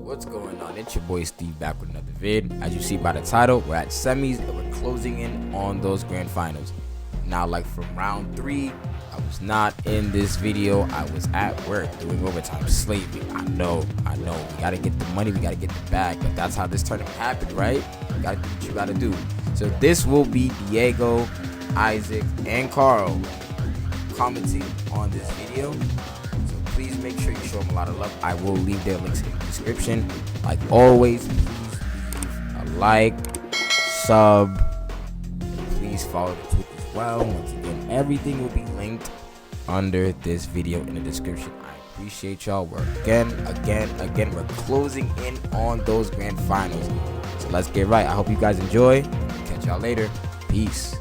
What's going on? It's your boy Steve back with another vid. As you see by the title, we're at semis and we're closing in on those grand finals. Now, like from round 3, I was not in this video. I was at work doing overtime, slaving. I know. We gotta get the money, we gotta get the bag, but that's how this tournament happened, right? You gotta do what you gotta do. So this will be Diego, Isaac, and Carl commenting on this video. So please make sure you show them a lot of love. I will leave their links in the description. Like always, please leave a like, sub, please follow the tweet as well. Once again, everything will be linked under this video in the description. I appreciate y'all. We're again, we're closing in on those grand finals. So let's get right. I hope you guys enjoy. Catch y'all later. Peace.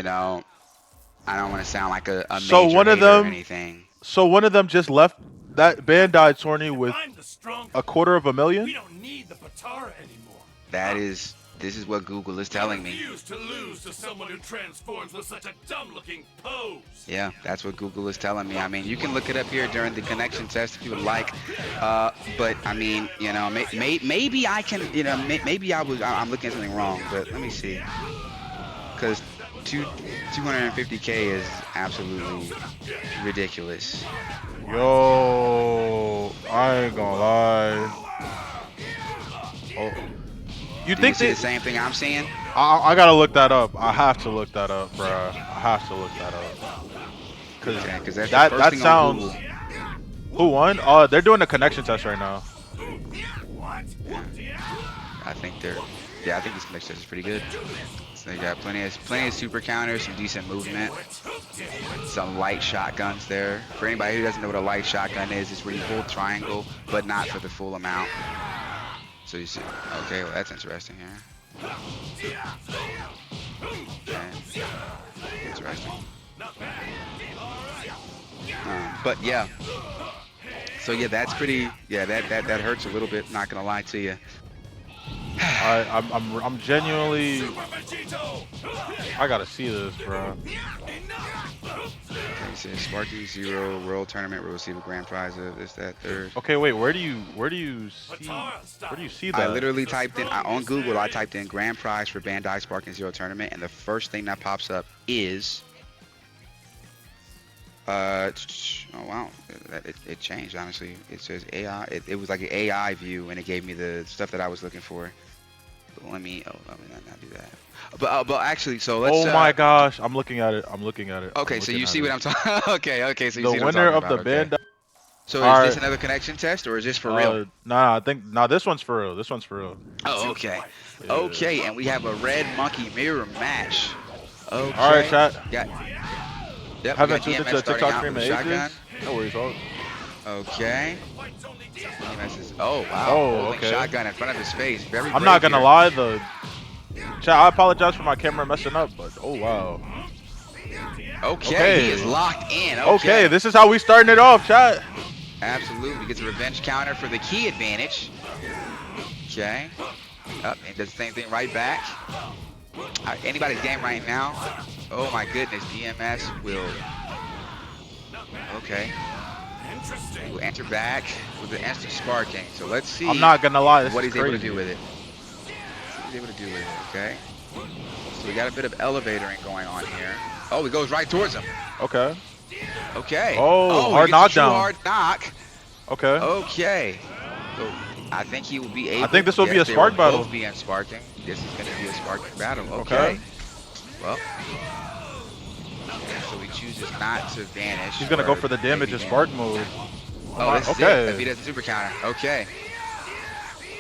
You know, I don't want to sound like a major So one of hater or them, anything. so one of them just left that Bandai tourney with $250,000. We don't need the Patara anymore. This is what Google is telling me. Refuse to lose to someone who transforms with such a dumb-looking pose. Yeah, that's what Google is telling me. I mean, you can look it up here during the connection test if you would like. But I mean, you know, maybe I can, you know, maybe I'm looking at something wrong. But let me see, because 250K is absolutely ridiculous. Yo, I ain't gonna lie. Oh. You Do think you see they, the same thing I'm seeing? I gotta look that up. I have to look that up, bruh. I have to look that up. Cause that's that the first thing on sounds. Google. Who won? They're doing a connection test right now. I think this connection test is pretty good. So they got plenty of super counters, some decent movement, some light shotguns there. For anybody who doesn't know what a light shotgun is, it's where you hold triangle, but not for the full amount. So you see, okay, well that's interesting here. Okay. Interesting. But yeah. So yeah, that's pretty. Yeah, that hurts a little bit. Not gonna lie to you. I'm genuinely. I gotta see this, bro. Okay, so Sparky 0 World Tournament will receive a grand prize of this, that, third. Okay, wait. Where do you see that? I literally typed in on Google. I typed in grand prize for Bandai Sparking 0 Tournament, and the first thing that pops up is. Oh wow, it changed honestly. It says AI. It was like an AI view, and it gave me the stuff that I was looking for. But let me not do that. But actually, so let's. Oh my gosh, I'm looking at it. Okay, so you see what I'm talking. Okay, so you see the what winner I'm of talking the about. Bandai. So is this another connection test, or is this for real? Nah, I think this one's for real. This one's for real. Oh, okay. Yeah. Okay, and we have a red monkey mirror match. Okay. All right, chat. Yep, Haven't tuned DMS into a starting TikTok out stream with in a shotgun. ages. No worries, all. Okay. DMS is, oh wow. Oh, Holding okay. shotgun in front of his face. Very I'm not brave gonna here. lie, chat, I apologize for my camera messing up, but oh wow. Okay, he is locked in. Okay, this is how we starting it off, chat. Absolutely, gets a revenge counter for the key advantage. Okay. Up and does the same thing right back. Anybody's game right now. Oh my goodness, DMS will. Okay. He will enter back with the instant sparking. So let's see. I'm not gonna lie, this what is he's able to crazy. do with it. What he's able to do with it. Okay. So we got a bit of elevatoring going on here. Oh, he goes right towards him. Okay. Okay. Oh, hard he gets a knockdown. true hard knock. Okay. Okay. So I think he will be able. I think this will be a they spark will battle. Both be in sparking. This is going to be a sparking battle. Okay. Okay. Well. So he chooses not to vanish. He's gonna go for the damage of spark mode. Oh, this is okay. it. If he doesn't super counter. Okay.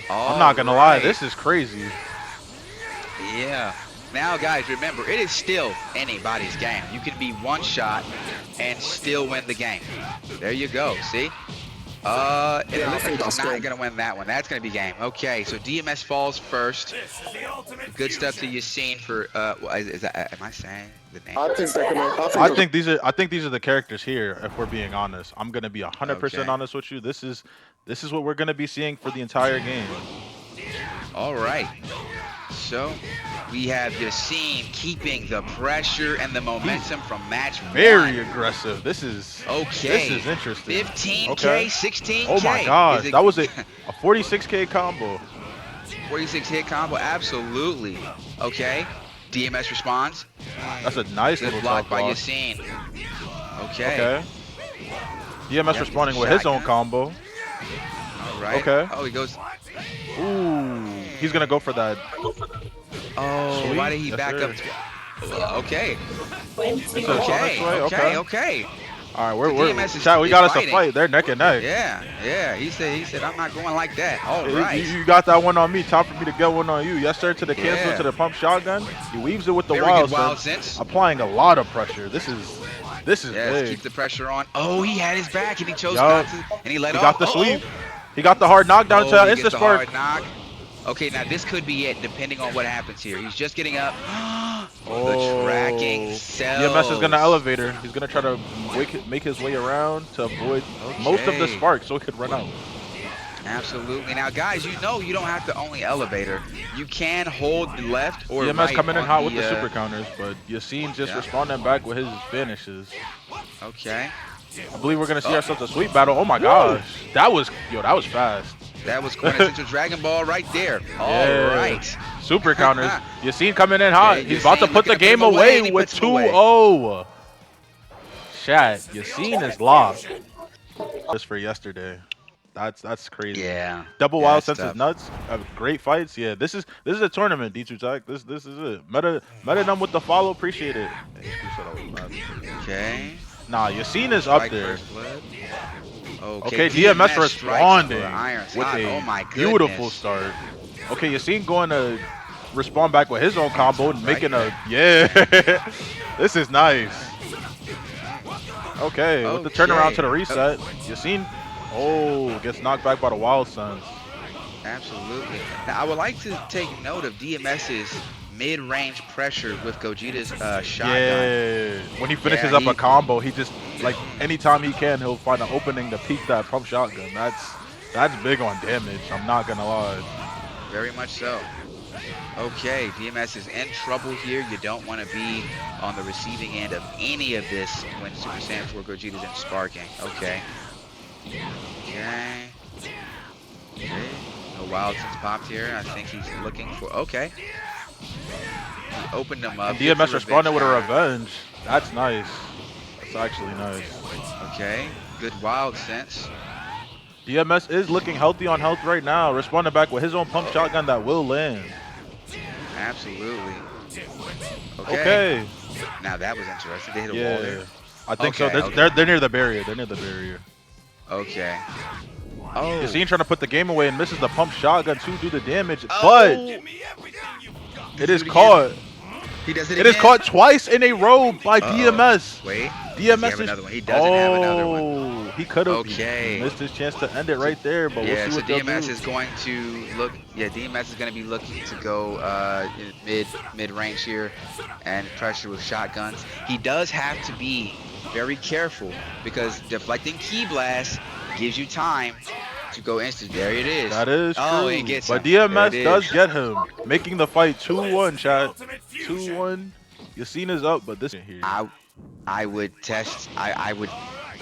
I'm not gonna lie, this is crazy. Yeah. Now, guys, remember, it is still anybody's game. You can be one shot and still win the game. There you go. See? It looks like he's not going to win that one. That's going to be game. Okay, so DMS falls first. Good stuff that you've seen for, is that, am I saying the name? I think these are the characters here, if we're being honest. I'm going to be 100% honest with you. This is what we're going to be seeing for the entire game. All right. So we have Yassine keeping the pressure and the momentum from match Very one. aggressive. This is Okay. This is interesting. 15K, Okay. 16K. Oh my gosh, that was a 46K combo. 46 hit combo, absolutely. Okay. DMS responds. That's a nice Good little block top by block. Yassine. Okay. Okay. DMS Yep, responding it's a with his own shotgun. combo. All right. Okay. Oh, he goes. Ooh, he's gonna go for that. Oh, Sweet. why did he Yes, back sir. up? Okay. It's a Okay. way. Okay. Okay. All right, The DMS is- chat, we is got us a fighting. fight. They're neck and neck. Yeah. Yeah. He said, I'm not going like that. All You- right. You got that one on me. Time for me to get one on you. Yes, sir. To the cancel, Yeah. to the pump shotgun. He weaves it with the Very wild good wild sense, sense. applying a lot of pressure. This is Yes, big. keep the pressure on. Oh, he had his back and he chose Yup. not to. And he let He off. got the Uh-oh. sweep. He got the hard knockdown Oh, to he insta gets the spark. hard knock. Okay, now this could be it, depending on what happens here. He's just getting up. The tracking cells. DMS is gonna elevate her. He's gonna try to make his way around to avoid most of the Okay. spark so he could run out. Absolutely. Now, guys, you know you don't have to only elevator. You can hold the left or DMS right coming in on hot with the super counters, but Yassine just Yeah. responding back with his finishes. Okay. I believe we're gonna see ourselves a sweep battle. Oh my gosh, that was fast. That was quintessential Dragon Ball right there. All Yeah. right. Super counters. Yassine coming in hot. Yeah, He's about to Yassine put the looking to game put him away, and away he with puts him away. 2-0. Chat, Yassine is locked. Just for yesterday. That's crazy. Yeah. Double Yeah, wild that's sense is tough. nuts. Great fights. Yeah, this is a tournament, D2 Tech. This is it. Meta them with the follow. Appreciate it. Okay. Nah, Yassine is up Strike there. first blood. Okay, DMS strikes responding for Iron with Scott. a Oh my beautiful goodness. start. Okay, Yassine going to respond back with his own combo and making Right. This is nice. Okay, with the turnaround to the Okay. reset, Yassine, gets knocked back by the wild suns. Absolutely. Now, I would like to take note of DMS's mid-range pressure with Gogeta's shotgun. Yeah, when he finishes Yeah, up a combo, he just like anytime he can, he'll find an opening to peek that pump shotgun. That's big on damage. I'm not gonna lie. Very much so. Okay, DMS is in trouble here. You don't want to be on the receiving end of any of this when Super Saiyan 4 Gogeta's in sparking. Okay. Okay. No wild since popped here. I think he's looking for. Okay. He opened them up. DMS gets a responded with a revenge shot. revenge. That's nice. That's actually nice. Okay. Good wild sense. DMS is looking healthy on health right now, responding back with his own pump shotgun that will land. Absolutely. Okay. Now that was interesting. They hit a wall there. Yeah. I think so. Okay, They're near the barrier. They're near the barrier. Okay. Oh. Yassine trying to put the game away and misses the pump shotgun to do the damage, Oh. but it is Do it again. caught. He does it It is again. caught twice in a row by Uh-oh. DMS. Wait. DMS Does he have is another one? He doesn't have another one. He could have. Okay. He missed his chance to end it right there, but Yeah, we'll see so what they'll DMS do. is going to look. Yeah, DMS is going to be looking to go in mid range here, and pressure with shotguns. He does have to be very careful because deflecting key blast gives you time to go instant. There it is. That is true. Oh, he gets but him. DMS There it does is. get him, making the fight 2-1, chat. 2-1. Yassine is up, but this here. I would test. I would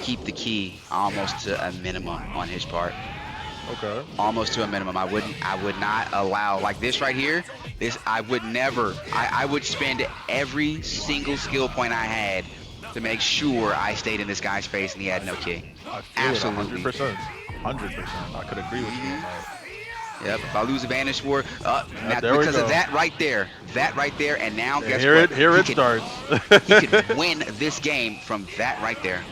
keep the key almost to a minimum on his part. Okay. Almost to a minimum. I would not allow like this right here. This I would never. I would spend every single skill point I had to make sure I stayed in this guy's face and he had no key. I feel Absolutely. it 100%. 100%. I could agree with you on that. Yep. If I lose a Vanish War, now, there we because of go. that right there, and now guess Here what? it He could- starts. He could win this game from that right there.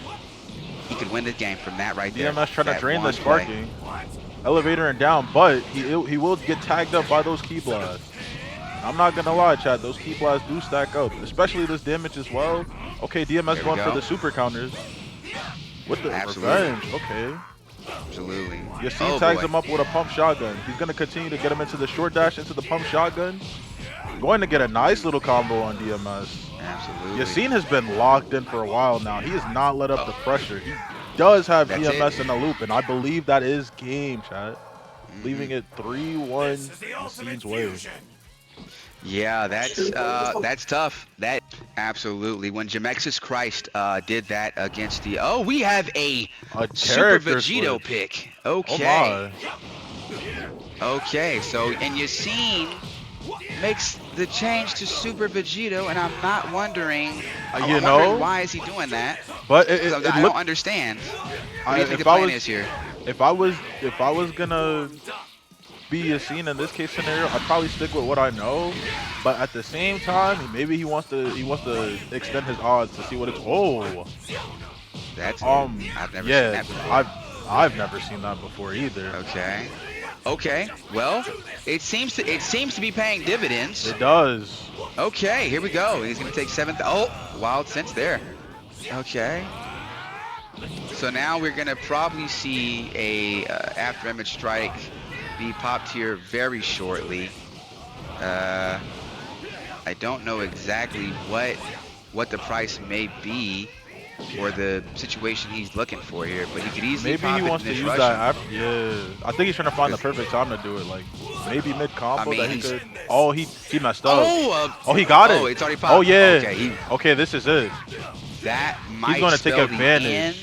He could win this game from that right there. DMS trying to That drain the one play. sparking. Elevator and down, but he will get tagged up by those key blasts. I'm not gonna lie, chat. Those key blasts do stack up, especially this damage as well. Okay, DMS There we going for go. the super counters with the Absolutely. revenge. Okay, Absolutely. Yassine Oh, tags boy. him up with a pump shotgun. He's gonna continue to get him into the short dash, into the pump shotgun. Going to get a nice little combo on DMS. Absolutely. Yassine has been locked in for a while now. He has not let up the pressure. He does have That's DMS it. in the loop, and I believe that is game, chat. Leaving it 3-1 This is the ultimate Yassine's way. fusion. Yeah, that's tough. That absolutely. When Jamexis Christ did that against the we have a Super character Vegito switch. pick. Oh Okay. my. Okay, so and Yassine makes the change to Super Vegito, and I'm wondering You know, why is he doing that? but 'Cause it I don't looked. understand. What do you think the If I plan was, is here? if I was gonna be a scene in this case scenario, I'd probably stick with what I know. But at the same time, maybe he wants to extend his odds to see what it's. Oh, That's I've never seen yeah, that before. I've never seen that before either. Okay. Okay. Well, it seems to be paying dividends. It does. Okay, here we go. He's gonna take 7th. Oh, wild sense there. Okay. So now we're gonna probably see a after image strike be popped here very shortly. I don't know exactly what the price may be or the situation he's looking for here, but he could easily Maybe pop he it wants in to this use rush. that. Yeah, I think he's trying to find the perfect time to do it. Like maybe mid combo I mean, that he could. Oh, he messed up. Oh, Oh, he got it. Oh, it's already popped. Oh yeah. Okay, Okay, this is it. that might He's going to take spell the advantage. end.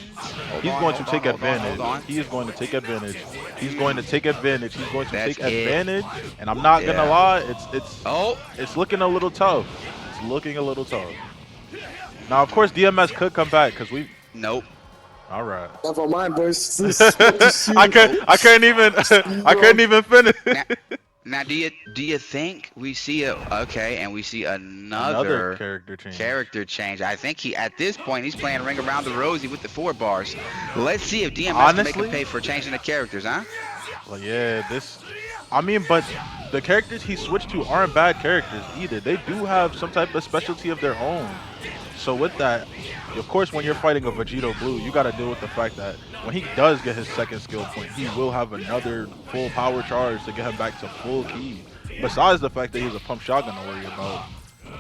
He's going to take advantage. Hold on. He is going to take advantage. He's going to take advantage. He's going to That's take it. advantage. And I'm not gonna Yeah. lie, Oh, it's looking a little tough. It's looking a little tough. Now, of course, DMS could come back because we. nope. All right. Never mind, boys. This is what you see. I couldn't even finish. Now, do you think we see and we see Another another character change. I think at this point he's playing Ring Around the Rosie with the 4 bars. Let's see if DMS can make Honestly? him pay for changing the characters, huh? Well, yeah, but the characters he switched to aren't bad characters either. They do have some type of specialty of their own. So with that, of course, when you're fighting a Vegito Blue, you got to deal with the fact that when he does get his second skill point, he will have another full power charge to get him back to full key. Besides the fact that he's a pump shotgun to worry about.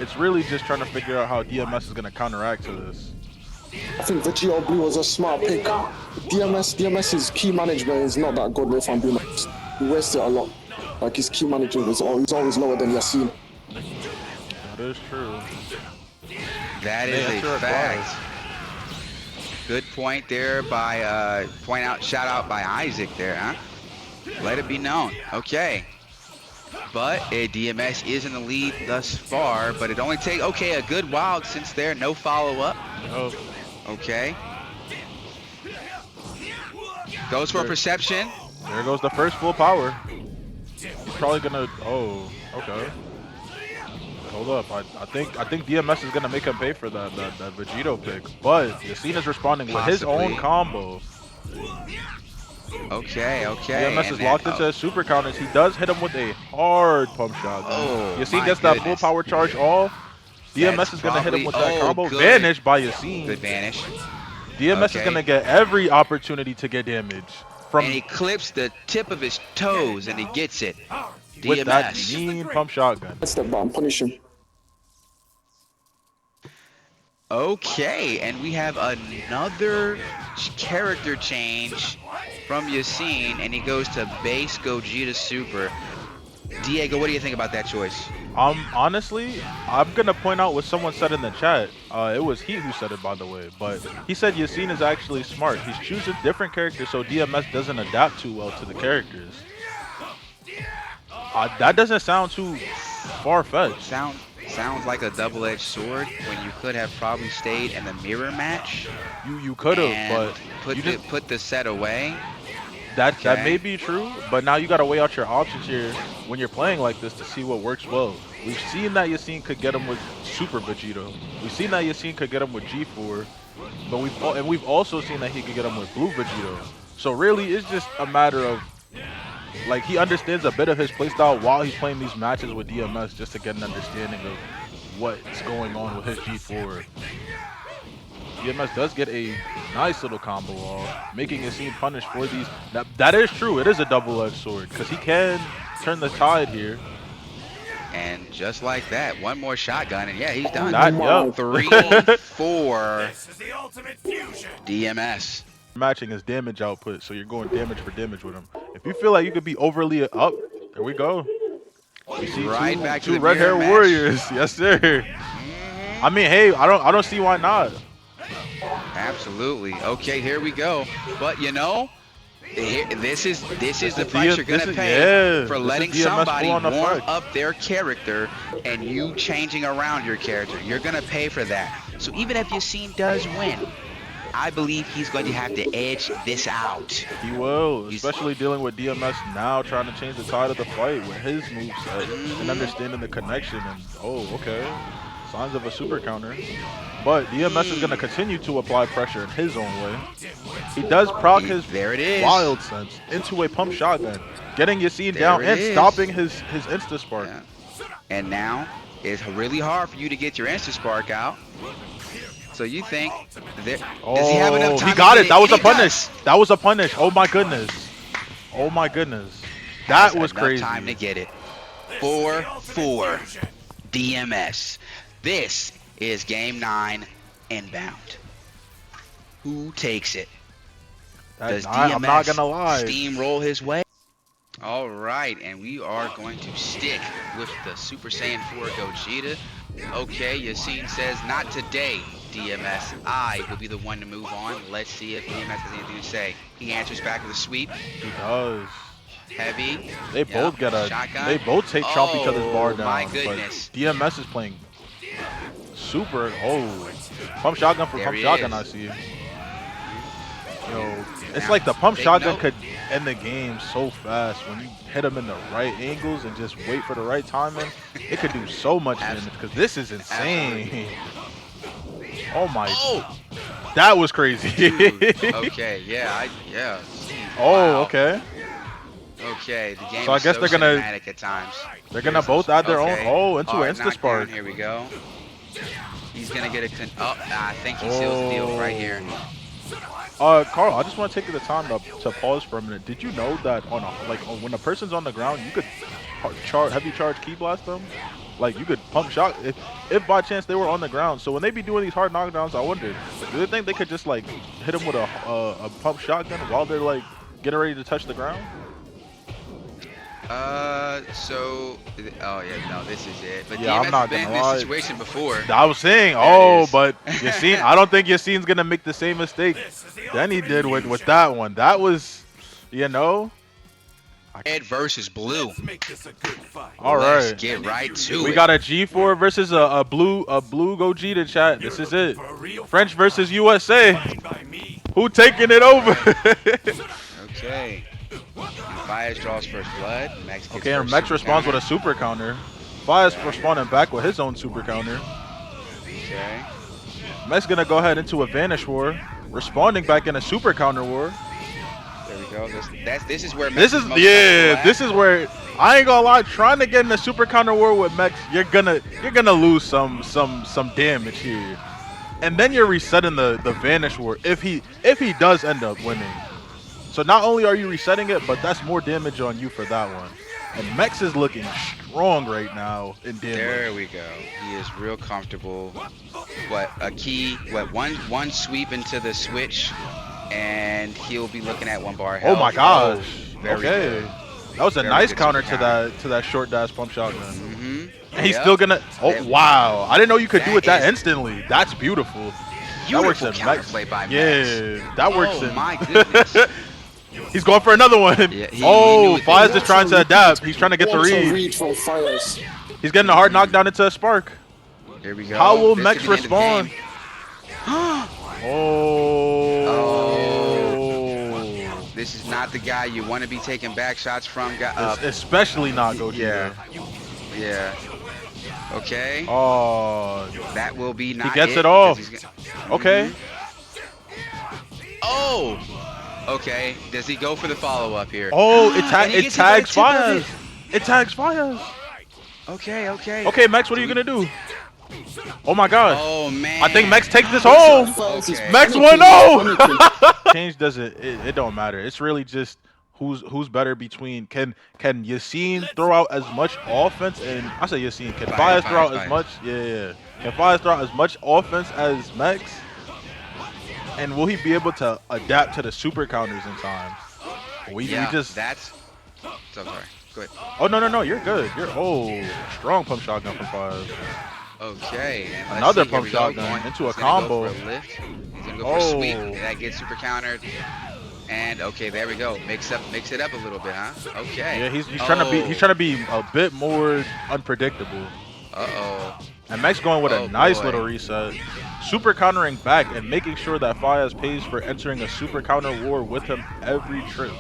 It's really just trying to figure out how DMS is going to counteract to this. I think Vegito Blue was a smart pick. DMS's key management is not that good, if I'm being honest. He wastes it a lot. Like his key management is always lower than Yassine. That is true. That is Yeah, a sure it fact. Good point there by shout out by Isaac there, huh? Let it be known. Okay. But DMS is in the lead thus far, but it only takes a good wild since there, no follow-up. Oh, Okay. Goes for perception. there goes the first full power. He's probably gonna. Oh, okay. Hold up. I think DMS is gonna make him pay for that Vegito pick, but Yassine is responding with his own Possibly. combo. Okay. DMS and is then- locked into his super counters. He does hit him with a hard pump shot. Oh, Yassine my gets that full goodness. power charge off. DMS That's is gonna hit him with probably- that combo. good. Vanished by Yassine. Good vanish. DMS is Okay. gonna get every opportunity to get damage from And he clips the tip of his toes and he gets it. with that DMS. mean pump shotgun. Let's step back and punish him. Okay, and we have another character change from Yassine, and he goes to base Gogeta Super. Diego, what do you think about that choice? Honestly, I'm gonna point out what someone said in the chat. It was he who said it, by the way. But he said Yassine is actually smart. He's choosing different characters so DMS doesn't adapt too well to the characters. That doesn't sound too far-fetched. Sounds like a double-edged sword when you could have probably stayed in the mirror match. You could have, but put the set away. that Okay. may be true. But now you gotta weigh out your options here when you're playing like this to see what works well. We've seen that Yassine could get him with Super Vegito. We've seen that Yassine could get him with G4, but we've also seen that he could get him with Blue Vegito. So really, it's just a matter of like he understands a bit of his playstyle while he's playing these matches with DMS just to get an understanding of what's going on with his G4. DMS does get a nice little combo off, making Yassine punished for these. That is true. It is a double-edged sword because he can turn the tide here. And just like that, one more shotgun, and yeah, he's done. Yup. 3-4 This is the ultimate fusion. DMS. Matching his damage output, so you're going damage for damage with him. If you feel like you could be overly up, there we go. We see Right back to two the red hair mirror match. warriors. Yes, sir. I mean, hey, I don't see why not. Absolutely. Okay, here we go. But you know, this is the is price D- you're this gonna is- pay yeah, for this is letting DMS somebody full-on warm effect. up their character and you changing around your character. You're gonna pay for that. So even if Yassine does win, I believe he's going to have to edge this out. He will, He's- especially dealing with DMS now, trying to change the tide of the fight with his moveset and understanding the connection. And oh, okay, signs of a super counter. But DMS is going to continue to apply pressure in his own way. He does proc his There it is. wild sense into a pump shotgun, getting Yassine There down it and is. stopping his insta spark. Yeah. And now it's really hard for you to get your instant spark out. So you think that does he have enough time? He got to it. get That was a And he punish. does. That was a punish. Oh my goodness. Oh my goodness. That Has was enough crazy. time to get it. 4-4 DMS. This is game 9 inbound. Who takes it? Does DMS I'm not gonna lie. steamroll his way? All right, and we are going to stick with the Super Saiyan 4 Gogeta. Okay, Yassine says, not today, DMS. I will be the one to move on. Let's see if DMS has anything to say. He answers back with a sweep. He does. Heavy. They both get a. shotgun. They both chomp each other's bar down. My but goodness. DMS is playing super. Oh, pump shotgun for There pump he shotgun. is. I see. Yo, it's Now, like the pump take shotgun note. could end the game so fast when you hit them in the right angles and just wait for the right timing. It could do so much damage because this is insane. Oh my! Oh, That was crazy. dude. Okay, yeah, yeah. Oh, Wow. okay. Okay, the game So I is guess so they're gonna- cinematic at times. They're gonna both add their Okay. own. Oh, into Hard an insta knockdown. spark. Here we go. He's gonna get a. I think he seals the deal right here. Carl, I just want to take the time to pause for a minute. Did you know that when a person's on the ground, you could heavy charge key blast them? Like you could pump shot if by chance they were on the ground. So when they be doing these hard knockdowns, I wonder, do they think they could just like hit them with a pump shotgun while they're like getting ready to touch the ground? Oh yeah, no, this is it. But Yeah, I'm DMS not has been in gonna this lie. situation before. I was saying, There it is. but Yassine, I don't think Yassine's gonna make the same mistake than he did with that one. That was, you know. Red versus blue. Let's make this a good fight. All Let's right. get right to We it. got a G4 versus a blue Gogeta chat. This is it. French versus USA. By me. Who taking it over? Okay. Fires draws first blood. Max gets Okay, and first Mex super responds with counter. a super counter. Fire's responding back with his own super counter. Okay. Mex gonna go ahead into a Vanish War, responding back in a super counter war. There we go. This is where This Max is most comfortable at. this is where I ain't gonna lie. Trying to get in a super counter war with Mex, you're gonna lose some damage here, and then you're resetting the Vanish War if he does end up winning. So not only are you resetting it, but that's more damage on you for that one. And Mex is looking strong right now in damage. There we go. He is real comfortable. One sweep into the switch, and he'll be looking at 1 bar Oh health. my gosh. Very Okay. good. That was a Very nice good counter super to counter. that short dash pump shotgun. Mm-hmm. And he's still gonna. Oh wow! I didn't know you could do That it that is instantly. That's beautiful. That works Beautiful in Mex. counterplay by Max. Yeah, that works Oh in. my goodness. He's going for another one. Yeah, he Oh, knew it. Fire's just trying to adapt. He's trying to get the Wants a read. read from Fires. He's getting a hard knockdown into a spark. Here we go. How will This Mex could be the end of respond? the game. Oh. This is not the guy you want to be taking back shots from. Especially not Gogeta. Yeah. Okay. Oh. That will be not. He gets it because off. he's gonna- Okay. Oh. Okay. Does he go for the follow up here? Oh, And he it gets hit by the tags tip of Fires. It tags Fires. Okay. Okay. Okay, Mex, what are you gonna do? Oh my gosh. Oh man. I think Mex takes this home. Fires is Okay. Mex panicking, 1-0. panicking. Change doesn't. It don't matter. It's really just who's better between. Can Yassine throw out as much offense and I say Yassine. Can Fires throw out as much? Yeah. Can Fires throw out as much offense as Mex? And will he be able to adapt to the super counters in time? We Yeah. just That's. So sorry. Go ahead. Oh, no, you're good. Strong pump shotgun from 5. Okay. And let's Another see, here pump we go. shotgun into a He's gonna combo. Go for a lift. He's gonna go for a sweep. Oh. That gets super countered. And okay, there we go. Mix it up a little bit, huh? Okay. Yeah, he's trying to be a bit more unpredictable. Uh-oh. And Max going with a Oh, nice boy. little reset. Super countering back and making sure that Fayez pays for entering a super counter war with him every trip.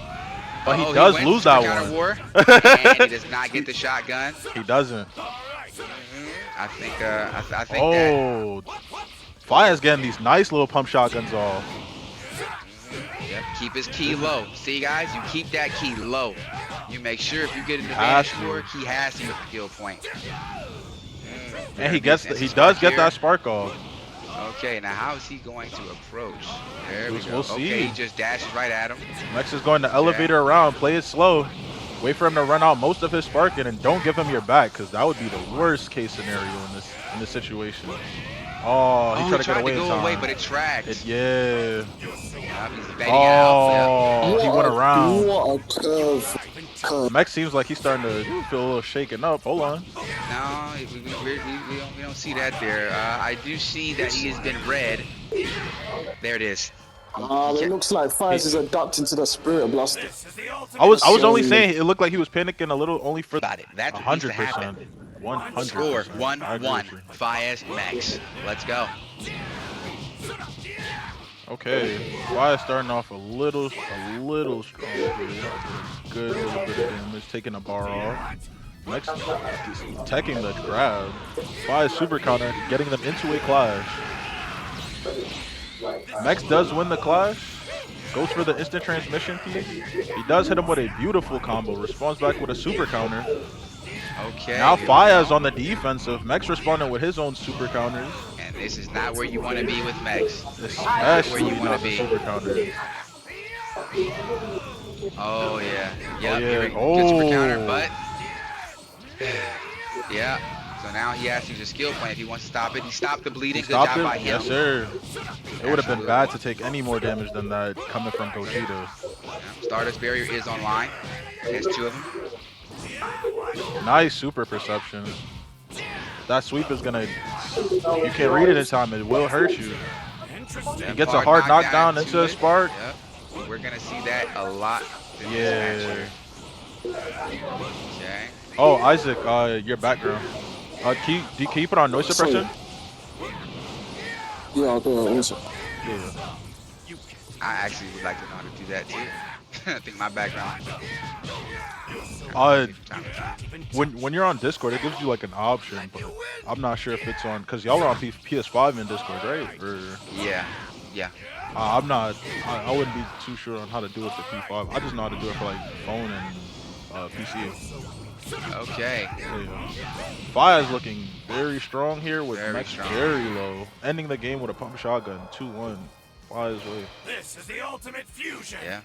But he does went lose super that counter one. War, and he does not get the shotgun. He doesn't. I think that. Oh, Fayez getting these nice little pump shotguns off. Yep, keep his key low. See, guys, you keep that key low. You make sure if you get an Has advantage to. score, he has to get the skill point. And he does get that spark off. Okay, now how is he going to approach? There we go. We'll see. Okay, he just dashes right at him. Max is going to elevator around, play it slow. Wait for him to run out most of his sparking and don't give him your back, because that would be the worst case scenario in this situation. Oh, he tried to get away in go time. away, but it tracked. Yeah. He's baiting it out. Oh, he went around. What a curve. Max seems like he's starting to feel a little shaken up. Hold on. No, we don't see that there. I do see that he has been red. There it is. It looks like Fayez is adapting to the spirit blaster. I was only saying it looked like he was panicking a little only for About it. That's what needs to 100%. happen. 100%. Score I agree 1-1. with you. Fayez Max. Let's go. Okay, Fayez starting off a little strong here. Good little bit of damage, taking a bar off. Next, teching the grab. Fayez super counter, getting them into a clash. Max does win the clash. Goes for the instant transmission piece. He does hit him with a beautiful combo. Responds back with a super counter. Okay. Now Fayez on the defensive. Max responding with his own super counters. And this is not where you want to be with Max. Especially Where you wanna not the be. super counters. Oh yeah. Yep. yeah. Here we go. Good super counter, Oh. but yeah. So now he has to use a skill point if he wants to stop it. He stopped the bleeding. Good Stop job by it? him. Yes, sir. It would have been bad to take any more damage than that coming from Gogeta. Yeah. Stardust barrier is online. There's 2 of them. Nice super perception. That sweep is gonna, you can't read it in time, it will hurt you. He gets a hard knockdown into a spark. Yep. We're gonna see that a lot. In this Yeah. match. Okay. Oh, Isaac, your background. Can you put on noise suppression? Yeah, I'll do it also. Yeah. I actually would like to know how to do that too. I think my background. When you're on Discord, it gives you like an option, but I'm not sure if it's on, cause y'all are on PS5 in Discord, right? Or Yeah. I'm not. I wouldn't be too sure on how to do it for P5. I just know how to do it for like phone and PC. Okay. Yeah. Fayez looking very strong here with Very Max strong. very low, ending the game with a pump shotgun, 2-1. Fayez way. This is the ultimate fusion. Yeah.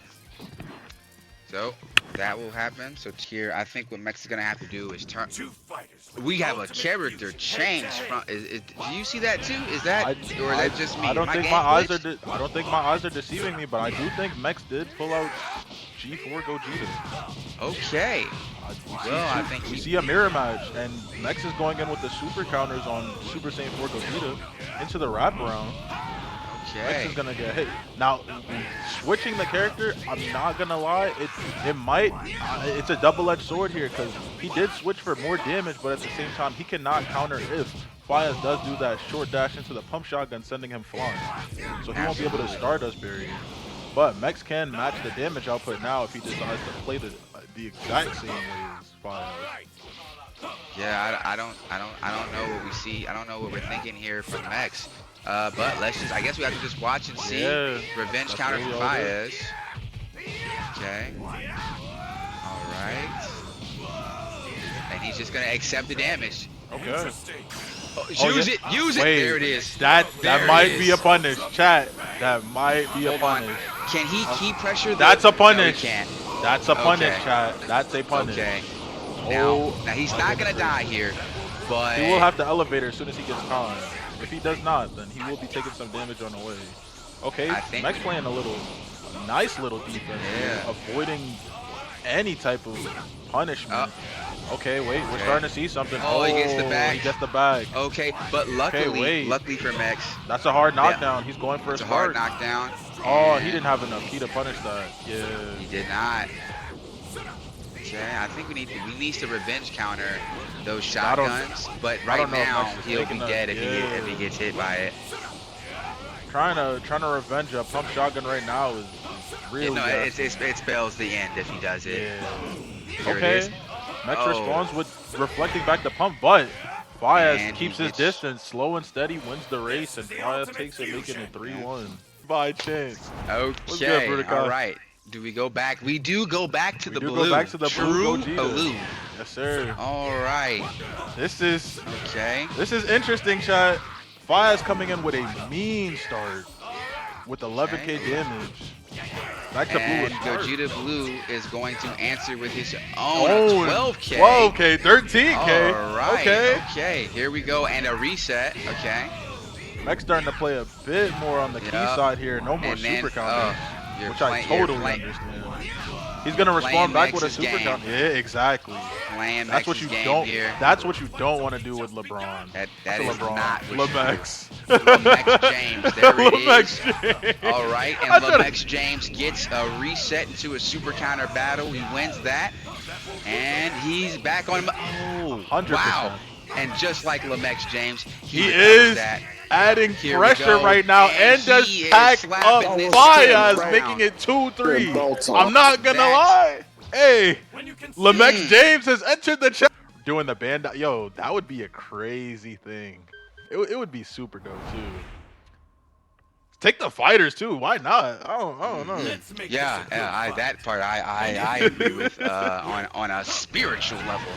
So that will happen. So here, I think what Max is gonna have to do is turn. 2 fighters. We have a character change from. Do you see that too? Is that or is that just me? I don't think game my eyes glitched? are. I don't think my eyes are deceiving me, but I do think Max did pull out G4 Gogeta. Okay. Well, I think we he. see a mirror match, and Max is going in with the super counters on Super Saiyan 4 Gogeta into the wraparound. Max Okay. is gonna get hit. Now, switching the character, I'm not gonna lie, it might, it's a double-edged sword here, because he did switch for more damage, but at the same time, he cannot counter if Fayez does do that short dash into the pump shotgun, sending him flying. So he won't be able to Stardust barrier. But Max can match the damage output now if he decides to play the exact same way as Fayez. Yeah, I don't know what we see. I don't know what we're thinking here from Max. But let's just, I guess we have to just watch and see. Yeah, Revenge that's counter really from all it Fayez. Okay. All right. And he's just gonna accept the damage. Okay. Oh, Oh, use yeah. it, use it. Wait, There it is. That There it might is. be a punish, chat. That might be a Hold on. punish. Can he keep pressure? That's a punish. No, he can't. That's a punish, Okay. chat. That's a punish. Okay. Now Oh, he's not gonna die here, but he will have the elevator as soon as he gets time. If he does not, then he will be taking some damage on the way. Okay, I think- Max playing a nice little defense, here, Yeah. avoiding any type of punishment. Okay, wait, we're Okay. starting to see something. Oh, he gets the bag. He gets the bag. Okay, but luckily, wait. luckily for Mex, That's a hard knockdown. He's going for it's a a hard spark. knockdown. Oh, he and didn't have enough key to punish that. Yeah. He did not. Okay, I think we need to revenge counter those shotguns, but right don't know if now Mex is he'll be taking that. dead if he gets hit by it. Trying to revenge a pump shotgun right now is really No, nasty. it spells the end if he does it. Yeah. Here it Okay. is. Mex Oh. responds with reflecting back the pump, but Fias And keeps he his gets- distance, slow and steady, wins the race, and Fias takes it, making it 3-1 by chance. What's good, Okay, Vertical? all right. Do we go back? We do go back to We the do blue. go back to the blue True Gogeta. blue. Yes, sir. All right. This is Okay. interesting, chat. Fias coming in with a mean start with 11k Okay. damage. Back to blue And with start. Gogeta Blue is going to answer with his own Oh, 12k. 12k, 13k. All right. Okay. Okay. Here we go, and a reset. Okay. Mex starting to play a bit more on the key Yup. side here. No more And then, super counters, you're which I playing- you're totally playing- understand. He's gonna respond back with a Mex's super game. counter. Yeah, exactly. Playing That's what Mex's you game don't. here. That's what you don't want to do with LeBron. That That's is LeBron. not what you LeMex. LeMex James, there it LeMex is. James. All right, and I thought- LeMex James gets a reset into a super counter battle. He wins that, and he's back on him. Oh, 100%. wow. And just like LeMex James, He recovers is that. adding Here we pressure go. right now And and does he is pack slapping up this Fias, kid making it 2-3. Good belt I'm not gonna That's- lie. Hey, When you can LeMex James has entered the chat. Doing the band. Yo, that would be a crazy thing. It would be super dope too. Take the fighters too. Why not? I don't know. Let's make Yeah, this a good I, fight. that part I agree with on a spiritual level.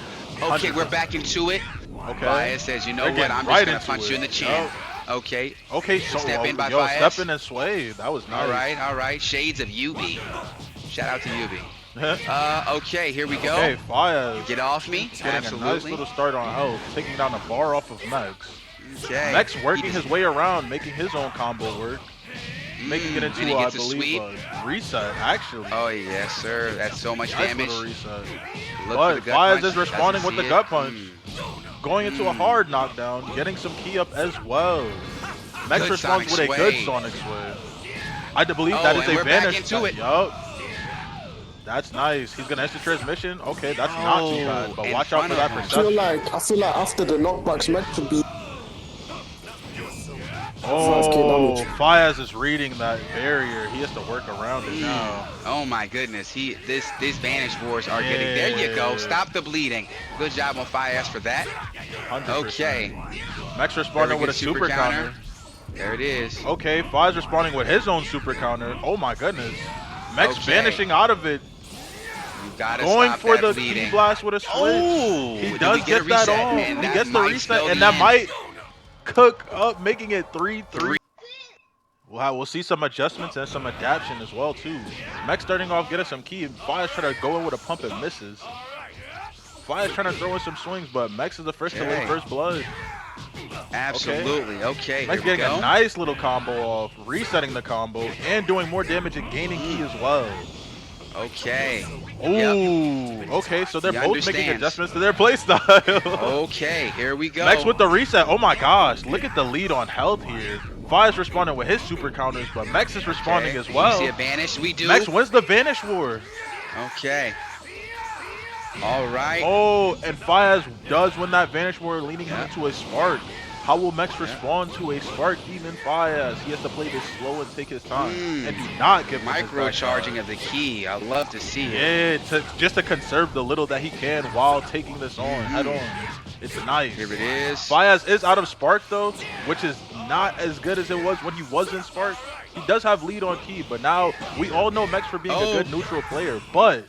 Okay, we're 100%. back into it. Okay. Fias says, you know They're what? getting I'm right just gonna into punch it. you in the chin. Yup. Okay. Okay, so Step in by yo, Fias. step in and sway. That was nice. All right. Shades of UB. Shout out to UB. Okay, Okay, here we go. Fias Get off me. getting a nice Absolutely. little start on health, taking down the bar off of Mex. Okay. Mex working He just- his way around, making his own combo work, making it and he into, I gets a believe, sweep. a reset, actually. Oh yes, sir. That's so much Nice damage. little reset. Look But for the gut Fias punch. is responding Doesn't with the see gut it. punch. Going into a hard knockdown, getting some key up as well. Mex Good responds with sonic a good sway. sonic sway. I do believe Oh, that is and a we're back vanish. into it. Yup. That's nice. He's gonna instant transmission. Okay, that's not too bad. But in watch out front for that of him. perception. I feel like after the knockbacks, Mex should be. Oh, 5K damage. Fias is reading that barrier. He has to work around it now. Oh my goodness, this Vanish Wars are getting. There you go. Yeah. Stop the bleeding. Good job on Fias for that. 100%. Okay, Mex responding Very with a good super counter. there it is. Okay, Fias responding with his own super counter. Oh my goodness. Mex Okay. vanishing out of it. You gotta Going stop for that the bleeding. key blast with a switch. Oh, He did does we get a that reset? on. And He that gets the might reset, spell and the that end. might cook up, making it 3-3. Wow, we'll see some adjustments and some adaptation as well too. Mex starting off getting some key. Fias trying to go in with a pump and misses. Fias trying to throw in some swings, but Mex is the first to lay Okay. first blood. Absolutely. Okay, Mex here we getting a go. nice little combo off, resetting the combo, and doing more damage and gaining key as well. Okay. Ooh, okay, so they're He both making understands. adjustments to their playstyle. Okay, here we go. Mex with the reset. Oh my gosh, look at the lead on health here. Fias responding with his super counters, but Mex is responding as You well. see a Vanish? We do. Mex wins the Vanish War. Okay. All right. Oh, and Fias does win that Vanish War, leading him Yeah. into a spark. How will Mex respond to a spark demon Fias? He has to play this slow and take his time, and do not give him his Micro back charging charge. of the key. I love to see it. Yeah, just to conserve the little that he can while taking this on head on. It's nice. Here it is. Fias is out of Spark though, which is not as good as it was when he was in Spark. He does have lead on key, but now we all know Mex for being a good neutral player, but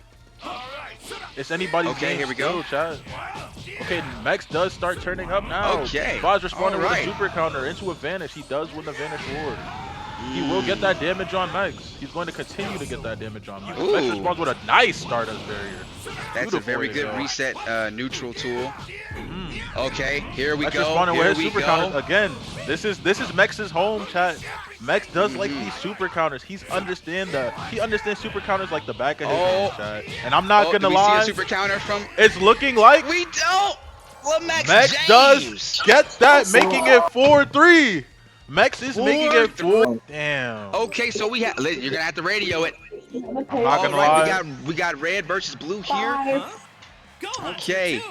it's anybody's Okay, game here we go. still, chat. Okay, Mex does start turning up now. Okay, Fias responding all with right. a super counter into a Vanish. He does win the Vanish War. He will get that damage on Mex. He's going to continue to get that damage on Mex. Mex Ooh. responds with a nice start as barrier. That's a Beautiful very good yourself. reset neutral tool. Okay, here we Mex go. responding Here with his we super go. counter again. This is Mex's home, chat. Max does like these super counters. He understands super counters like the back of his hand, chat. And I'm not gonna do we lie. see a super counter from? It's looking like We don't. Max James does get that, making it 4-3. Max is making it 4. Damn. Okay, so we have. You're gonna have to radio it. I'm not gonna lie. We got red versus blue here. Okay,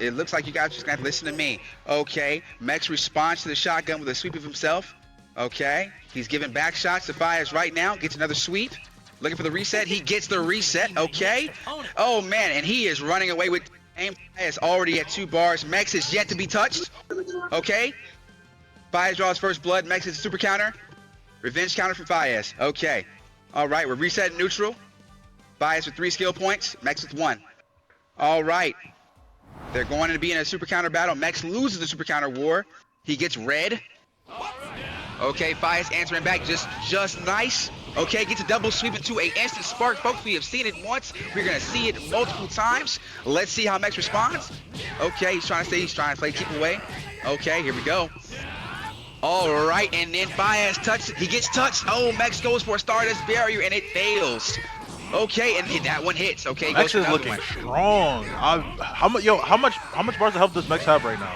it looks like you guys just gonna have to listen to me. Okay, Max responds to the shotgun with a sweep of himself. Okay, he's giving back shots to Fires right now. Gets another sweep. Looking for the reset. He gets the reset. Okay. Oh man, and he is running away with aim. Fires already at 2 bars. Max is yet to be touched. Okay. Fires draws first blood. Max is a super counter. Revenge counter from Fires. Okay. All right, we're resetting neutral. Fires with 3 skill points. Max with 1. All right. They're going to be in a super counter battle. Max loses the super counter war. He gets red. Okay, Fias answering back just nice. Okay, gets a double sweep into a instant spark. Folks, we have seen it once. We're going to see it multiple times. Let's see how Max responds. Okay, he's trying to play keep away. Okay, here we go. All right, and then Fias touches it. He gets touched. Oh, Max goes for a Stardust Barrier, and it fails. Okay, and that one hits. Okay, Max is looking strong. How much bars of health does Max have right now?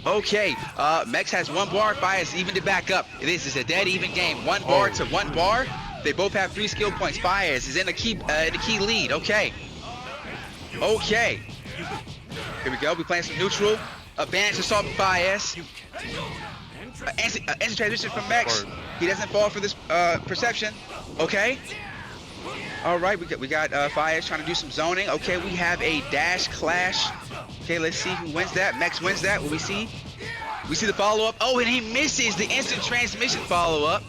Okay, Max has 1 bar. Fias evened it back up. This is a dead even game. 1 bar to 1 bar. They both have 3 skill points. Fias is in the key lead. Okay. Okay. Here we go. We playing some neutral. Advantage assault from Fias. Instant transition from Max. He doesn't fall for this perception. Okay. All right, we got Fias trying to do some zoning. Okay, we have a dash clash. Okay, let's see who wins that. Max wins that. What we see? We see the follow-up. Oh, and he misses the instant transmission follow-up.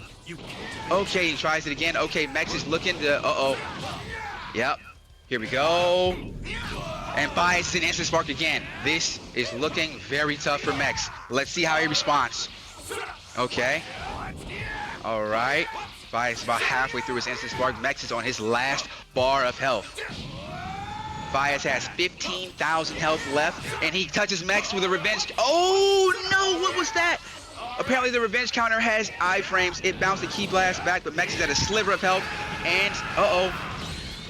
Okay, he tries it again. Okay, Max is looking to. Yep. Here we go. And Fias an instant spark again. This is looking very tough for Max. Let's see how he responds. Okay. All right. Fias about halfway through his instant spark. Max is on his last bar of health. Fias has 15,000 health left, and he touches Max with a revenge. Oh no! What was that? Apparently the revenge counter has iframes. It bounced the key blast back, but Max is at a sliver of health. And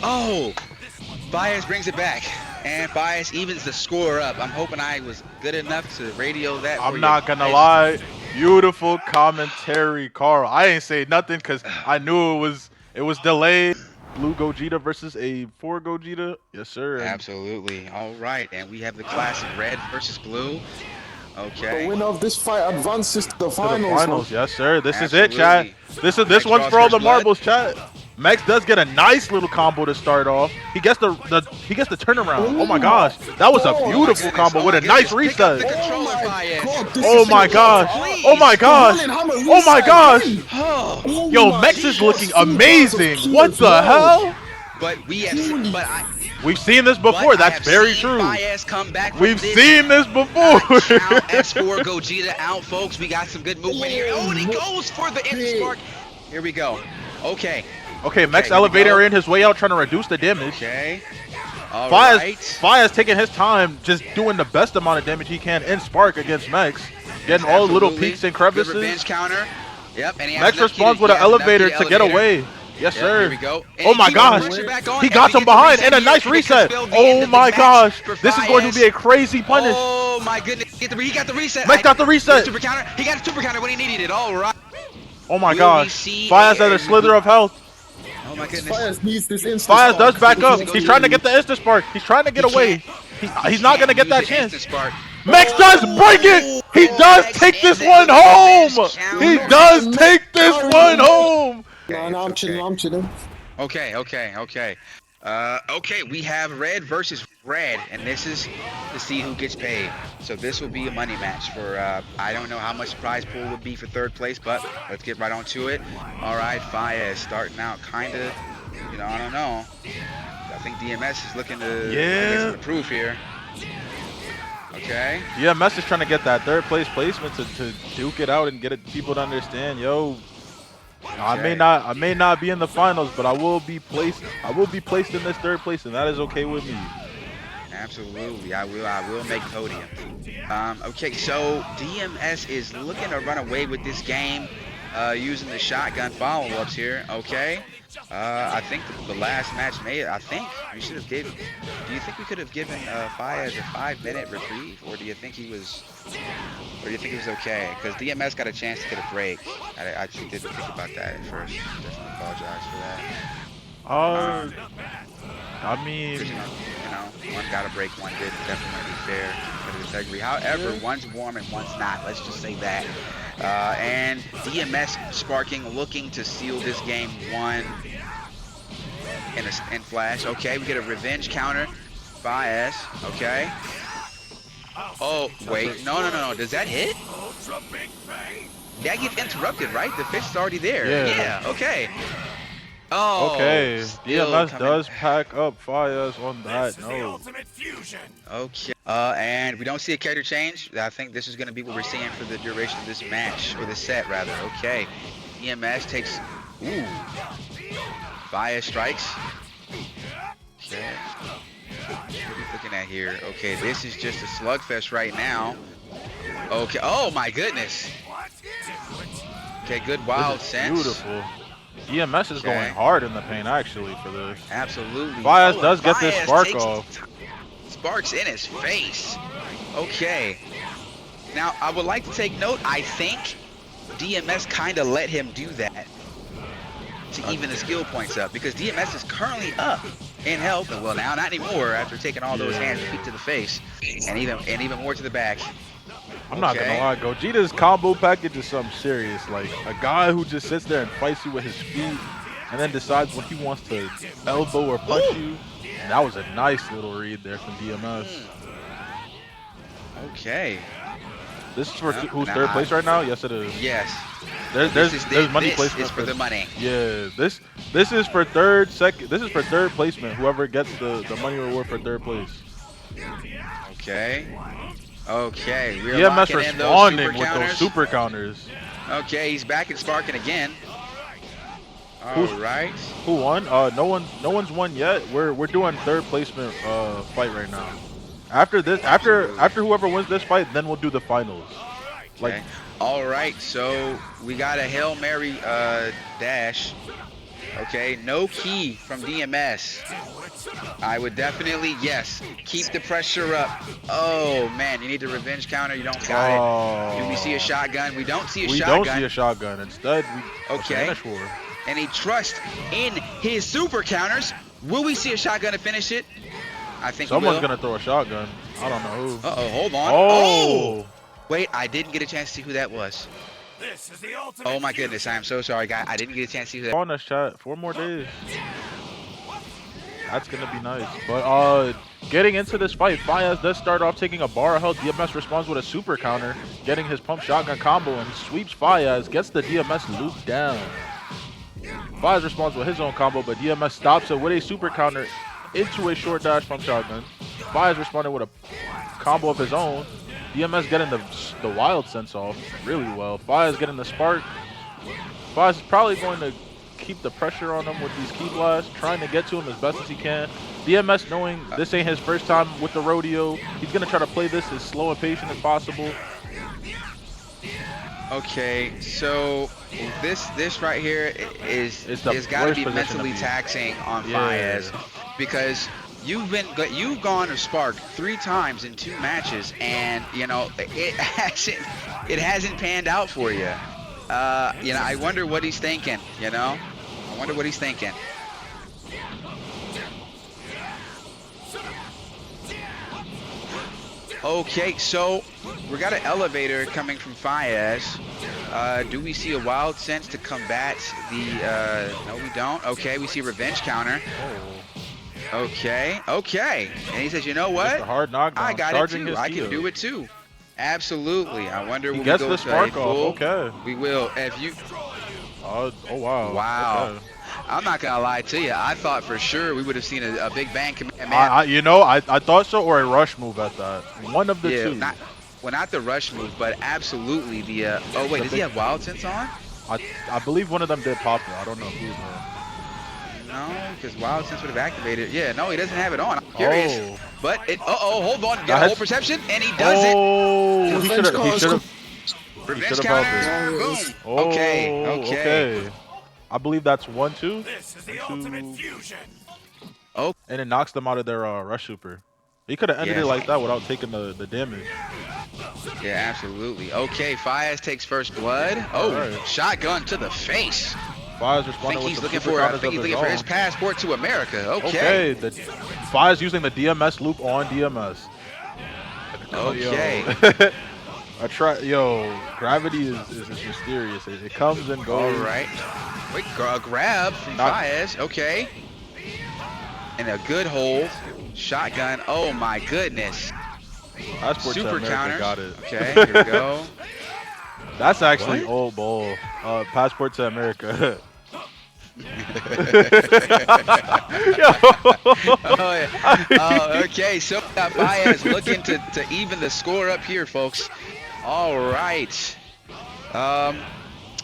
oh! Fias brings it back, and Fias evens the score up. I'm hoping I was good enough to radio that. I'm not gonna lie. Beautiful commentary, Carl. I ain't say nothing because I knew it was delayed. Blue Gogeta versus a 4 Gogeta. Yes, sir. Absolutely. All right, and we have the classic red versus blue. Okay. The winner of this fight advances to the finals. Yes, sir. This is it, chat. This one's for all the marbles, chat. Max does get a nice little combo to start off. He gets the turnaround. Oh my gosh, that was a beautiful combo with a nice reset. Oh my gosh. Oh my gosh. Oh my gosh. Yo, Max is looking amazing. What the hell? We've seen this before. That's very true. We've seen this before. S4 Gogeta out, folks. We got some good movement here. Oh, and he goes for the instant spark. Here we go. Okay. Okay, Max elevator in his way out, trying to reduce the damage. Okay. All right. Fias taking his time, just doing the best amount of damage he can in Spark against Max, getting all the little peaks and crevices. Good revenge counter. Yep. And Max responds with an elevator to get away. Yes, sir. Here we go. Oh my gosh. He got him behind and a nice reset. Oh my gosh. This is going to be a crazy punish. Oh my goodness. He got the reset. Max got the reset. Super counter. He got a super counter when he needed it. All right. Oh my gosh. Fias had a slither of health. Oh my goodness. Fias needs this instant Fias spark. does back up. He's trying to get the instant spark. He's trying to get away. He's not going to get that chance. Max does break it. He does take this one home. He does take this one home. No, I'm chilling. Okay. Okay, we have red versus red, and this is to see who gets paid. So this will be a money match for, I don't know how much the prize pool would be for 3rd place, but let's get right on to it. All right, Fias starting out kind of, I don't know. I think DMS is looking to get some proof here. Okay. Yeah, Mess is trying to get that 3rd place placement to duke it out and get people to understand, yo. Okay. I may not be in the finals, but I will be placed in this 3rd place, and that is okay with me. Absolutely, I will make podium. Okay, so DMS is looking to run away with this game. using the shotgun follow-ups here. Okay. I think the last match made. I think we should have given. Do you think we could have given Fayez a 5-minute reprieve, or do you think he was, or do you think he was okay? Because DMS got a chance to get a break. I didn't think about that at first. Definitely apologize for that. I mean, You know, one got a break, one didn't. Definitely fair, competitive integrity. However, one's warm and one's not. Let's just say that. And DMS sparking, looking to seal this game 1 in flash. Okay, we get a revenge counter. Fayez. Okay. Oh wait, no. Does that hit? That gets interrupted, right? The fish is already there. Yeah. Okay. Oh, okay. DMS coming. does pack up Fayez on that note. Okay. And we don't see a character change. I think this is going to be what we're seeing for the duration of this match, or the set rather. Okay. DMS takes. Ooh. Fayez strikes. Okay. What are we looking at here? Okay, this is just a slugfest right now. Okay. Oh my goodness. Okay, good wild sense. Beautiful. DMS is going hard in the paint actually for this. Absolutely. Fayez does get this Fayez spark off. Sparks in his face. Okay. Now, I would like to take note, I think DMS kind of let him do that to even the skill points up, because DMS is currently up in health. Well, now not anymore after taking all those hands and feet to the face, and even more to the back. I'm not gonna lie, Gogeta's combo package is something serious. Like a guy who just sits there and fights you with his feet, and then decides when he wants to elbow or punch you. And that was a nice little read there from DMS. Okay. This is for who's third place right now? Yes, it is. Yes. There's money placement. This is for the money. Yeah, this is for third placement. Whoever gets the money reward for third place. Okay. Okay. We're DMS locking in responding those with those super counters. Okay, he's back and sparking again. All right. Who won? No one's won yet. We're doing third placement fight right now. After this, after whoever wins this fight, then we'll do the finals. Okay. Like, all right. So we got a Hail Mary dash. Okay, no key from DMS. I would definitely, yes, keep the pressure up. Oh man, you need the revenge counter. You don't got it. Do we see a shotgun? We don't see a shotgun. We don't see a shotgun. Instead, we finish for her. And he trusts in his super counters. Will we see a shotgun to finish it? I think someone's gonna throw a shotgun. I don't know who. Uh-oh, hold on. Oh! Wait, I didn't get a chance to see who that was. This is the ultimate. Oh my goodness, I am so sorry, guy. I didn't get a chance to see who that. On us, chat. 4 more days. That's gonna be nice. But getting into this fight, Fayez does start off taking a bar of health. DMS responds with a super counter, getting his pump shotgun combo, and sweeps Fayez, gets the DMS loop down. Fayez responds with his own combo, but DMS stops it with a super counter into a short dash from shotgun. Fayez responded with a combo of his own. DMS getting the wild sense off really well. Fayez getting the spark. Fayez is probably going to keep the pressure on him with these key blasts, trying to get to him as best as he can. DMS knowing this ain't his first time with the rodeo, he's going to try to play this as slow and patient as possible. Okay, so this right here is got to be mentally taxing on Fayez, because you've gone to Spark 3 times in 2 matches, and you know it hasn't panned out for you. You know, I wonder what he's thinking. You know, I wonder what he's thinking. Okay, so we got an elevator coming from Fayez. Do we see a wild sense to combat the? No, we don't. Okay, we see revenge counter. Okay, and he says, you know what? Hard knockdown. I got it too. I can do it too. Absolutely. I wonder. He gets the spark off. Okay. We will. If you. Oh wow. Wow. Okay. I'm not gonna lie to you. I thought for sure we would have seen a big bang command. I thought so, or a rush move at that. One of the two. Not the rush move, but absolutely the. Oh wait, does he have wild sense on? I believe one of them did pop though. I don't know who's though. No, because wild sense would have activated. Yeah, no, he doesn't have it on. I'm curious. Oh. But it. Hold on. Got a whole perception, and he does it. Oh, he should have. Revenge should have held counter. it. Boom. Oh, Okay. I believe that's 1-2. This is the ultimate fusion. Oh, And it knocks them out of their rush super. He could have ended Yes. it like that without taking the damage. yeah, absolutely. Okay, Fias takes first blood. Oh, Alright. shotgun to the face. Fire's I responding think with he's the looking super for. I counters think of he's looking for his own. passport to America. Okay, the Fire's using the DMS loop on DMS. Okay. Gravity is mysterious. It comes and goes. All right. Wait, grab from Fias. Okay. And a good hold. Shotgun. Oh my goodness. Passport to Super America counters. got it. Okay, here we go. That's actually What? old ball. Passport to America. Oh, yeah. Okay, so Fias looking to even the score up here, folks. All right.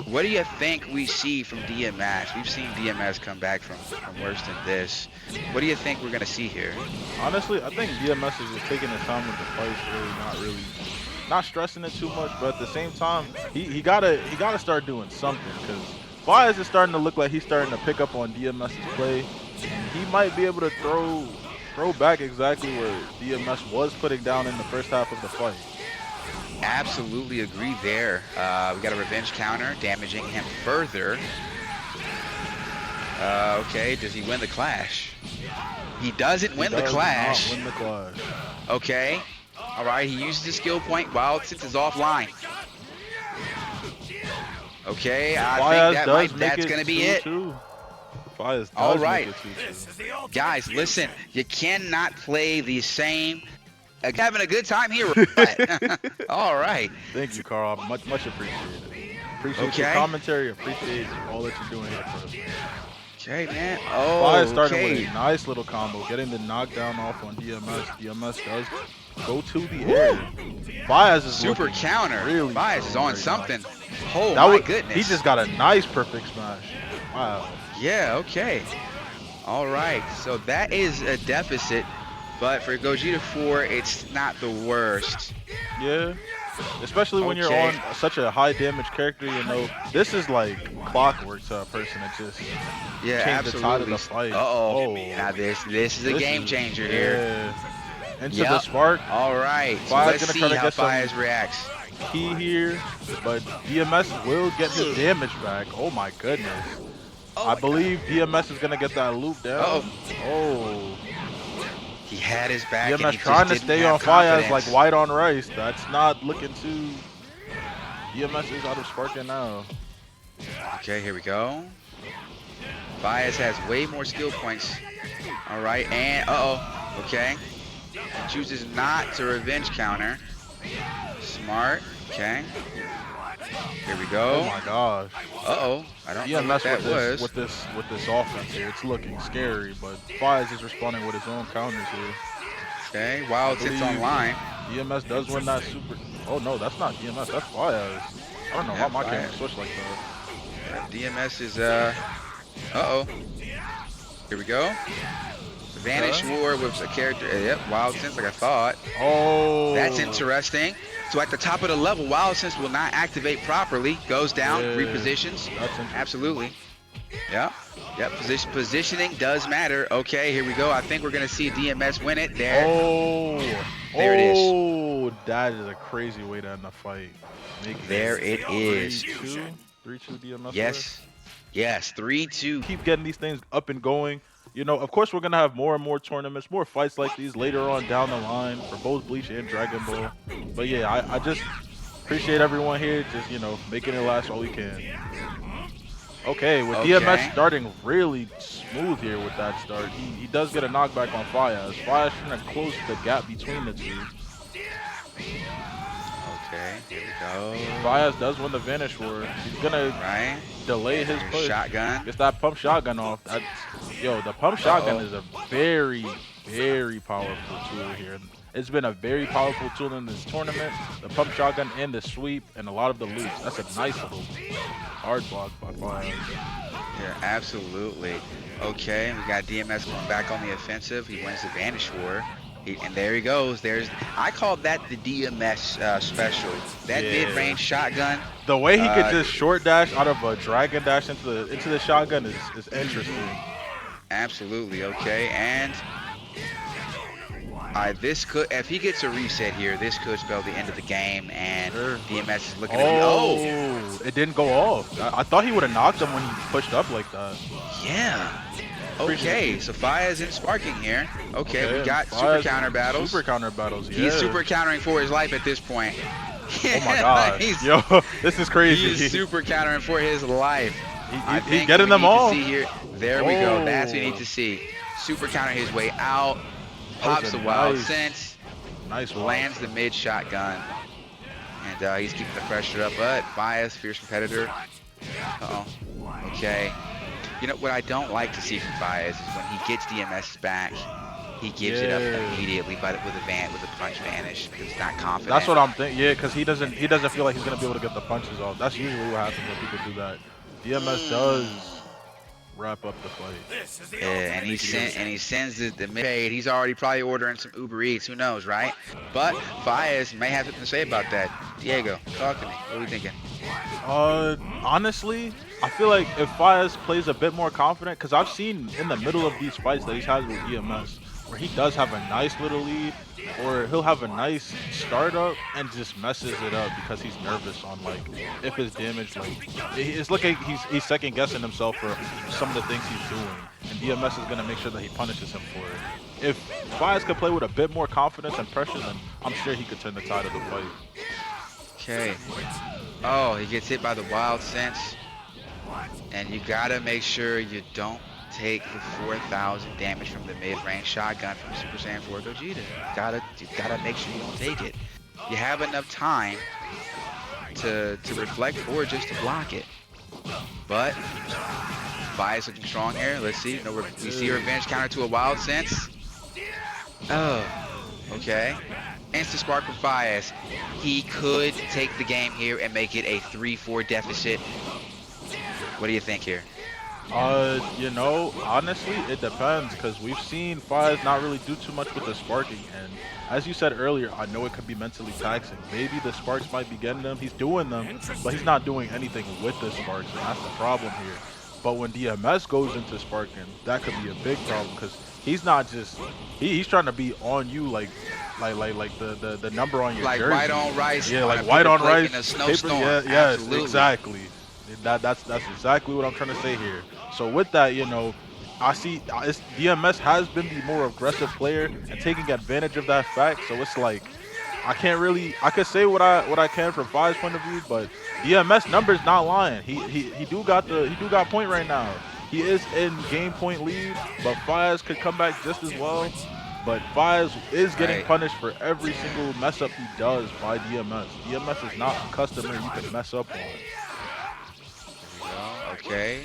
What do you think we see from DMS? We've seen DMS come back from worse than this. What do you think we're gonna see here? Honestly, I think DMS is just taking his time with the fights, not stressing it too much, but at the same time, he gotta start doing something, because Fias is starting to look like he's starting to pick up on DMS's play. And he might be able to throw back exactly where DMS was putting down in the first half of the fight. Absolutely agree there. We got a revenge counter, damaging him further. Okay, does he win the clash? He doesn't win the clash. Not win the clash. Okay. All right, he uses his skill point. Wild Sense is offline. Okay, I think that's going to be it. Fias does All right. make it 2-2. This is the ultimate Guys, fusion. listen, you cannot play the same. Having a good time here. All right. Thank you, Carl. Much appreciated. Appreciate Okay. your commentary. Appreciate all that you're doing here for us. Okay, man. Oh, Fias starting okay. with a nice little combo, getting the knockdown off on DMS. DMS does go to the air. Fias is Super looking counter. really Fias is strong on right something. now. Oh, That my was- goodness. He just got a nice perfect smash. Wow. Yeah, okay. All right. So that is a deficit. But for Gogeta 4, it's not the worst. Yeah. Especially when you're Okay. on such a high damage character, this is like clockwork to a person that just Yeah, change the tide of absolutely. the fight. Uh-oh. Oh. Now this is a This game is- changer here. Yeah. Into Yep. the spark. All right. So Fias let's gonna see try to how get some- Fias reacts. Key here, but DMS will get his damage back. Oh my goodness. Oh I my believe DMS is gonna get that loop down. Uh-oh. Oh. He had his back. and DMS he just trying to didn't stay have on fire as confidence. like white on rice. That's not looking too. DMS is out of sparking now. Okay, here we go. Fias has way more skill points. All right, and okay. He chooses not to revenge counter. Smart. Okay. Here we Oh go. my gosh. I don't know what DMS that was. with this offense here. It's looking scary, but Fias is responding with his own counters here. Okay, Wild Sense believe- online. DMS does win that super. Oh no, that's not DMS. That's Fias. I don't know Yeah, how my Fias. camera switched like that. DMS is Here we go. Vanish War with a character. Yep, Wild Sense like I thought. Oh. That's interesting. So at the top of the level, Wild Sense will not activate properly. Goes down, Yeah, repositions. That's interesting. Absolutely. Yep. Positioning does matter. Okay, here we go. I think we're gonna see DMS win it. There. Oh. There it is. Oh, that is a crazy way to end the fight. There it is. 3-2 DMS. Yes. Yes. 3-2. Keep getting these things up and going. Of course, we're gonna have more and more tournaments, more fights like these later on down the line for both Bleach and Dragon Ball. But yeah, I just appreciate everyone here, just making it last all we can. Okay, with DMS starting really smooth here with that start, he does get a knockback on Fias. Fias trying to close the gap between the two. Okay, here we go. Fias does win the Vanish War. He's gonna Right. delay his push. Shotgun. Gets that pump shotgun off. The pump shotgun is a very, very powerful tool here. It's been a very powerful tool in this tournament. The pump shotgun and the sweep and a lot of the loops. That's a nice little hard block by Fias. Yeah, absolutely. Okay, we got DMS going back on the offensive. He wins the Vanish War. And there he goes. I call that the DMS special. That Yeah. mid-range shotgun. The way he could just short dash out of a dragon dash into the shotgun is interesting. Absolutely. Okay, and this could, if he gets a reset here, this could spell the end of the game, and Sure. DMS is looking at Oh, it didn't go off. I thought he would have knocked him when he pushed up like that. yeah. Okay, so Faez in sparking here. Okay, we got Faez, super counter battles. Super counter battles, yeah. He's super countering for his life at this point. Oh my god. Yo, this is crazy. He's super countering for his life. He's getting them all. See here. There we go. That's what we need to see. Super counter his way out. Pops the wild sense. Nice one. Lands the mid shotgun. And he's keeping the pressure up. But Faez, fierce competitor. Uh-oh. Okay. You know what I don't like to see from Faez is when he gets DMS back, he gives it up immediately, but with a punch vanish. He's not confident. That's what I'm thinking. Yeah, because he doesn't feel like he's gonna be able to get the punches off. That's usually what happens when people do that. DMS does wrap up the fight. Yeah, and he sends the mid trade. He's already probably ordering some Uber Eats. Who knows, right? But Faez may have something to say about that. Diego, talk to me. What are we thinking? Honestly, I feel like if Faez plays a bit more confident, because I've seen in the middle of these fights that he's had with EMS, where he does have a nice little lead, or he'll have a nice startup and just messes it up because he's nervous on like if his damage, like it's looking he's second guessing himself for some of the things he's doing, and DMS is gonna make sure that he punishes him for it. If Faez could play with a bit more confidence and pressure, then I'm sure he could turn the tide of the fight. Okay. Oh, he gets hit by the wild sense. And you gotta make sure you don't take the 4,000 damage from the mid-range shotgun from Super Saiyan 4 Gogeta. You gotta make sure you don't take it. You have enough time to reflect or just to block it. But Faez looking strong here. Let's see. We see a revenge counter to a wild sense. Oh, okay. Instant spark from Faez. He could take the game here and make it a 3-4 deficit. What do you think here? You know, honestly, it depends, because we've seen Faez not really do too much with the sparking, and as you said earlier, I know it could be mentally taxing. Maybe the sparks might be getting them. He's doing them, but he's not doing anything with the sparks, and that's the problem here. But when DMS goes into sparking, that could be a big problem, because he's not just he's trying to be on you like the number on your like jersey. white on rice. Yeah, on like a white on paper plate rice. in a snowstorm. Yeah, yes, Absolutely. exactly. That's exactly what I'm trying to say here. So with that, you know, I see DMS has been the more aggressive player and taking advantage of that fact. So it's like I could say what I can from Faez's point of view, but DMS numbers not lying. He do got point right now. He is in game point lead, but Faez could come back just as well. But Faez is getting punished for every single mess up he does by DMS. DMS is not a customer you can mess up on. Okay.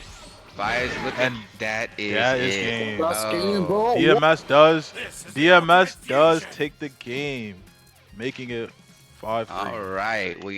Faez looking. And that is it. Game. That's game, bro. DMS does take the game, making it 5-3. All right. Well,